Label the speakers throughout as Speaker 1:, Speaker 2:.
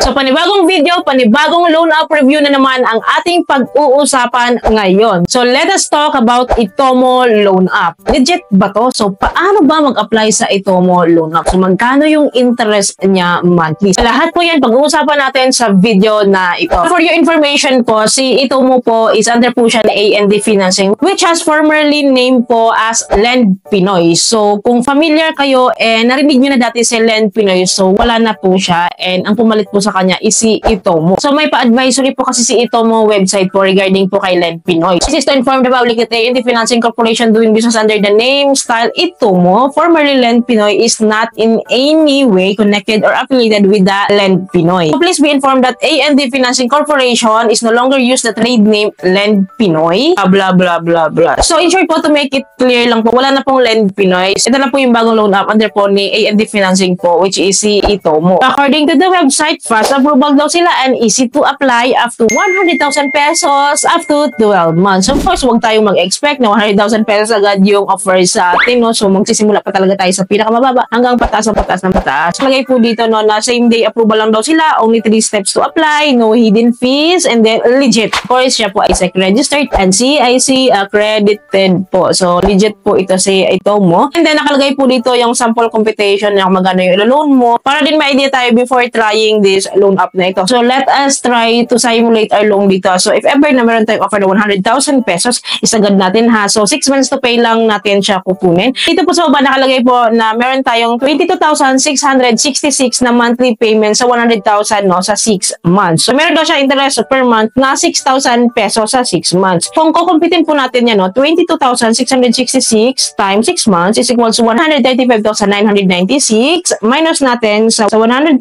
Speaker 1: So panibagong video, panibagong loan app review na naman ang ating pag-uusapan ngayon. So let us talk about Itomo loan app. Legit ba to? So paano ba mag-apply sa Itomo loan app? So magkano yung interest niya monthly? Lahat po yan pag-uusapan natin sa video na ito. For your information po, si Itomo po is under po siya na A&D Financing, which has formerly named po as Lend Pinoy. So kung familiar kayo, narinig nyo na dati si Lend Pinoy, so wala na po siya, and ang pumalit po sa kanya is si Itomo. So may pa-advisory po kasi si Itomo website po regarding po kay Lend Pinoy. This is to inform the public that A&D Financing Corporation doing business under the name style Itomo, formerly Lend Pinoy, is not in any way connected or affiliated with the Lend Pinoy. So please be informed that A&D Financing Corporation is no longer use the trade name Lend Pinoy, blah blah blah blah. So in short po, to make it clear lang po, wala na pong Lend Pinoy. Ito na po yung bagong loan app under po ni A&D Financing po, which is si Itomo. According to the website, fast approval daw sila and easy to apply up to 100,000 pesos up to 12 months. So of course, huwag tayong mag-expect na 100,000 pesos agad yung offer sa atin, no? So magsisimula pa talaga tayo sa pinakamababa hanggang pataas ng pataas ng pataas. Lagay po dito, no, na same day approval lang daw sila, only 3 steps to apply, no hidden fees, and then legit. Of course, siya po ay SEC registered and CIC accredited po. So legit po ito si Itomo. And then nakalagay po dito yung sample computation na magkano yung loan mo para din ma-idea tayo before trying this loan app na ito. So let us try to simulate our loan dito. So if ever na meron tayong offer na 100,000 pesos, isagad natin ha. So 6 months to pay lang natin siya kukunin. Dito po sa baba nakalagay po na meron tayong 22,666 na monthly payment sa 100,000, no, sa 6 months. So meron daw siya interest per month na 6,000 pesos sa 6 months. Kung kukumpitin po natin yan, no, 22,666 times 6 months is equals to 135,996 minus natin sa 100,000.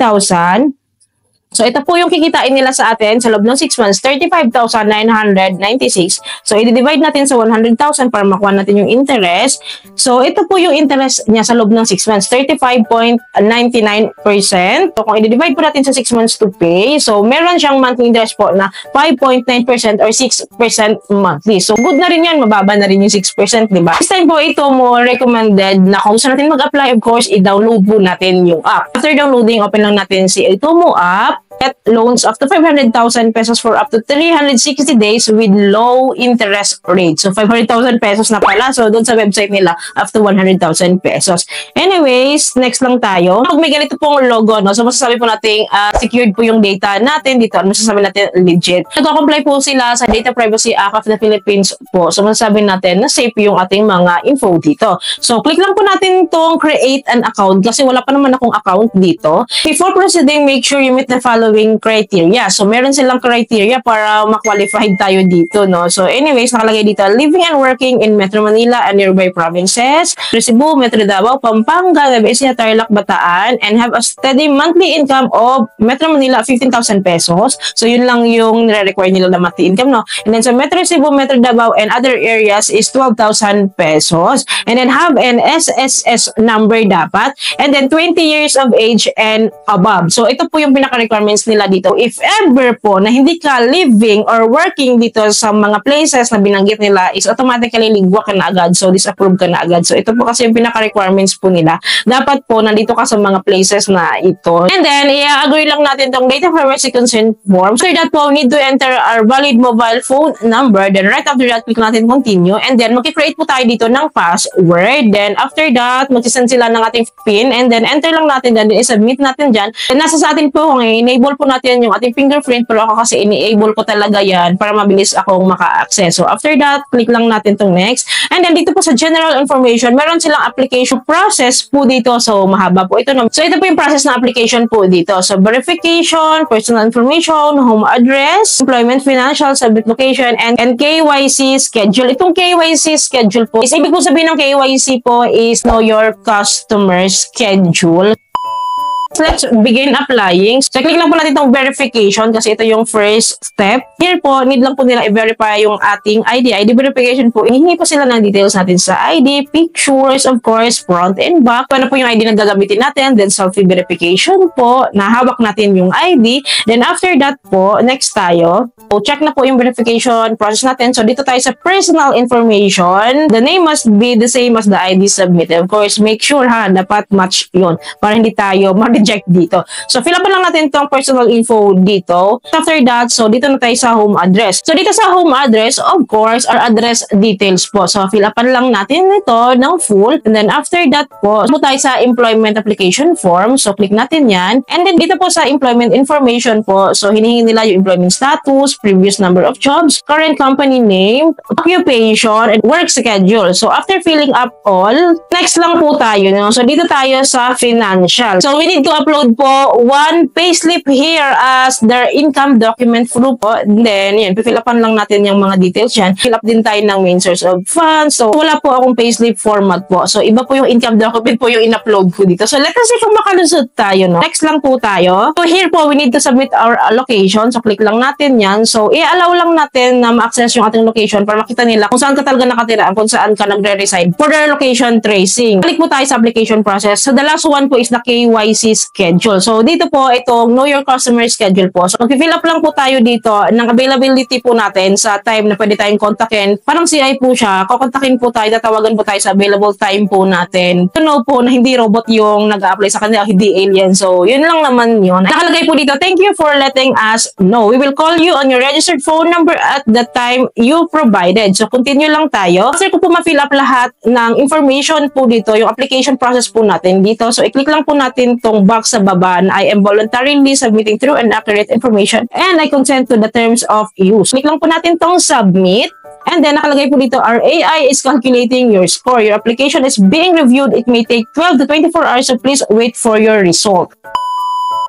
Speaker 1: So, ito po yung kikitain nila sa atin sa loob ng 6 months, 35,996. So, i-divide natin sa 100,000 para makuha natin yung interest. So, ito po yung interest niya sa loob ng 6 months, 35.99%. So, kung i-divide po natin sa 6 months to pay, so, meron siyang monthly interest po na 5.9% or 6% monthly. So, good na rin yan. Mababa na rin yung 6%, diba? This time po, ito mo recommended na kung saan natin mag-apply, of course, i-download po natin yung app. After downloading, open lang natin si Itomo app. Get loans up to 500,000 pesos for up to 360 days with low interest rate. So, 500,000 pesos na pala. So, doon sa website nila, up to 100,000 pesos. Anyways, next lang tayo. Pag may ganito pong logo, no? So, masasabi po natin, secured po yung data natin dito. Masasabi natin, legit. Nag-comply po sila sa Data Privacy Act of the Philippines po. So, masasabi natin na safe yung ating mga info dito. So, click lang po natin tong create an account kasi wala pa naman akong account dito. Before proceeding, make sure you meet the following criteria. So, meron silang criteria para ma-qualified tayo dito, no? So, anyways, nakalagay dito, living and working in Metro Manila and nearby provinces, Cebu, Metro Davao, Pampanga, Nueva Ecija, Tarlac, Bataan, and have a steady monthly income of Metro Manila, 15,000 pesos. So, yun lang yung nire-require nila na monthly income, no? And then, sa Metro Cebu, Metro Davao, and other areas is 12,000 pesos. And then, have an SSS number dapat. And then, 20 years of age and above. So, ito po yung pinaka-requirements nila dito. If ever po na hindi ka living or working dito sa mga places na binanggit nila, is automatically ligwa ka na agad. So, disapprove ka na agad. So, ito po kasi yung pinaka-requirements po nila. Dapat po nandito ka sa mga places na ito. And then, i-agree lang natin tong data privacy consent form. So, that po, we need to enter our valid mobile phone number. Then, right after that, click natin continue. And then, mag-create po tayo dito ng password. Then, after that, mag-send sila ng ating PIN. And then, enter lang natin. Then, i-submit natin dyan. Then, nasa sa atin po, kung enable po natin yung ating fingerprint, pero ako kasi ini-able ko talaga yan para mabilis akong maka-access. So, after that, click lang natin tong next. And then, dito po sa general information, meron silang application process po dito. So, mahaba po ito. So, ito po yung process na application po dito. So, verification, personal information, home address, employment, financial, submit location, and KYC schedule. Itong KYC schedule po is, ibig po sabihin ng KYC po is know your customer schedule. Let's begin applying. So, click lang po natin itong verification kasi ito yung first step. Here po, need lang po nila i-verify yung ating ID. ID verification po, hihingi po sila ng details natin sa ID, pictures, of course, front and back. Ano po yung ID na gagamitin natin. Then, selfie verification po, nahawak natin yung ID. Then, after that po, next tayo. So, check na po yung verification process natin. So, dito tayo sa personal information. The name must be the same as the ID submitted. Of course, make sure ha, dapat match yun. Para hindi tayo ma-reject reject dito. So, fill up lang natin itong personal info dito. After that, so dito na tayo sa home address. So, dito sa home address, of course, our address details po. So, fill up lang natin ito ng full. And then, after that po, tayo sa employment application form. So, click natin yan. And then, dito po sa employment information po, so, hinihingi nila yung employment status, previous number of jobs, current company name, occupation, and work schedule. So, after filling up all, next lang po tayo. No? So, dito tayo sa financial. So, we need to upload po one payslip here as their income document proof po. And then, yan, fill upan lang natin yung mga details yan. Fill up din tayo ng main source of funds. So, wala po akong payslip format po. So, iba po yung income document po yung in-upload ko dito. So, let us see kung makalusot tayo, no? Next lang po tayo. So, here po, we need to submit our location. So, click lang natin yan. So, i-allow lang natin na ma-access yung ating location para makita nila kung saan ka talaga nakatira, kung saan ka nagre-reside for their location tracing. Click po tayo sa application process. So, the last one po is the KYC schedule. So, dito po, itong Know Your Customer Schedule po. So, mag-fill up lang po tayo dito ng availability po natin sa time na pwede tayong kontakin. Parang CI po siya. Kukontakin po tayo, tatawagan po tayo sa available time po natin. To know po na hindi robot yung nag-a-apply sa kanila, hindi alien. So, yun lang naman yun. Nakalagay po dito, thank you for letting us know. We will call you on your registered phone number at the time you provided. So, continue lang tayo. After ko po ma-fill up lahat ng information po dito, yung application process po natin dito. So, i-click lang po natin tong box sa baba na I am voluntarily submitting true and accurate information and I consent to the terms of use. Click lang po natin tong submit. And then, nakalagay po dito, our AI is calculating your score. Your application is being reviewed. It may take 12 to 24 hours, so please wait for your result.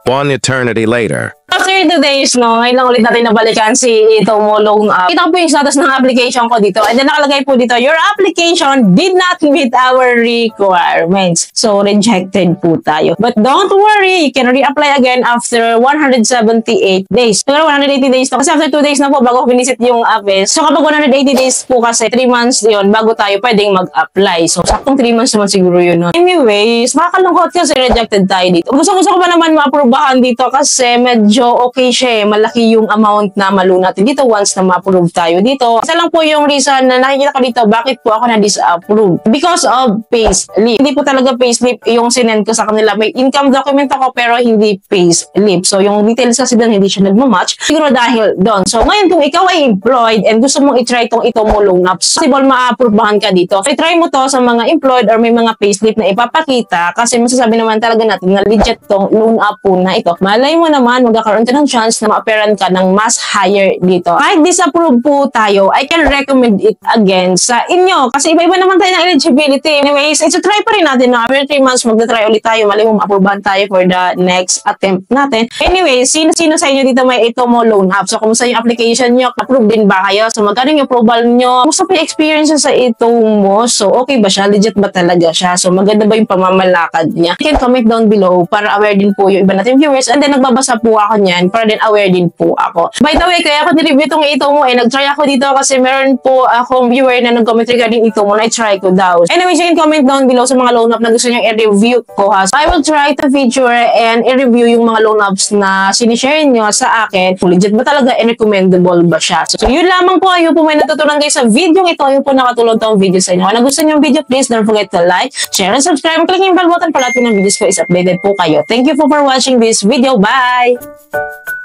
Speaker 2: One eternity later.
Speaker 1: After 2 days, no, ngayon lang ulit natin nabalikan si Itomo Loan App. Kita ko po yung status ng application ko dito. And then nakalagay po dito, your application did not meet our requirements. So, rejected po tayo. But don't worry, you can reapply again after 178 days. Pero 180 days to. Kasi after 2 days na po, bago visit yung app eh. So, kapag 180 days po kasi, 3 months yun, bago tayo pwedeng mag-apply. So, saktong 3 months naman siguro yun. No? Anyways, makakalungkot kasi rejected tayo dito. Gusto ko pa naman ma-aprobahan dito kasi medyo okay siya eh. Malaki yung amount na malu natin dito once na ma-approve tayo dito. Isa lang po yung reason na nakikita ko dito bakit po ako na-disapprove. Because of payslip. Hindi po talaga payslip yung sinend ko sa kanila. May income document ako pero hindi payslip. So yung details kasi doon hindi siya nagmamatch. Siguro dahil doon. So ngayon kung ikaw ay employed and gusto mong i-try itong Itomo Loan App, possible ma-approvehan ka dito. So i-try mo to sa mga employed or may mga payslip na ipapakita kasi masasabi naman talaga natin na legit tong loan app po na ito. Malay mo naman magkakaroon ka ng chance na ma-appearan ka ng mas higher dito. Kahit disapprove po tayo, I can recommend it again sa inyo. Kasi iba-iba naman tayo ng eligibility. Anyways, it's a try pa rin natin. No? After 3 months, magna-try ulit tayo. Malay mo, ma-approvehan tayo for the next attempt natin. Anyways, sino sa inyo dito may Itomo Loan App? So, kumusta yung application nyo? Approve din ba kayo? So, magkano yung approval nyo? Kumusta pa yung experience sa Itomo? So, okay ba siya? Legit ba talaga siya? So, maganda ba yung pamamalakad niya? You can comment down below para aware din po yung iba natin viewers. And then, nagbabasa po ako niyan para din aware din po ako. By the way, kaya ako nireview itong Itomo nag-try ako dito kasi meron po akong viewer na nag-comment regarding Itomo na i-try ko daw. Anyways, you can comment down below sa mga loan app na gusto nyo i-review ko ha. So, I will try to feature and i-review yung mga loan apps na sinishare nyo sa akin. Kung legit ba talaga and recommendable ba siya. So, yun lamang po. Ayun po may natutunan kayo sa video ito. Ayun po nakatulong tong video sa inyo. Kung gusto nyo yung video, please don't forget to like, share, and subscribe. Click yung bell button para lahat ng videos ko is updated po kayo. Thank you for watching this video. Bye!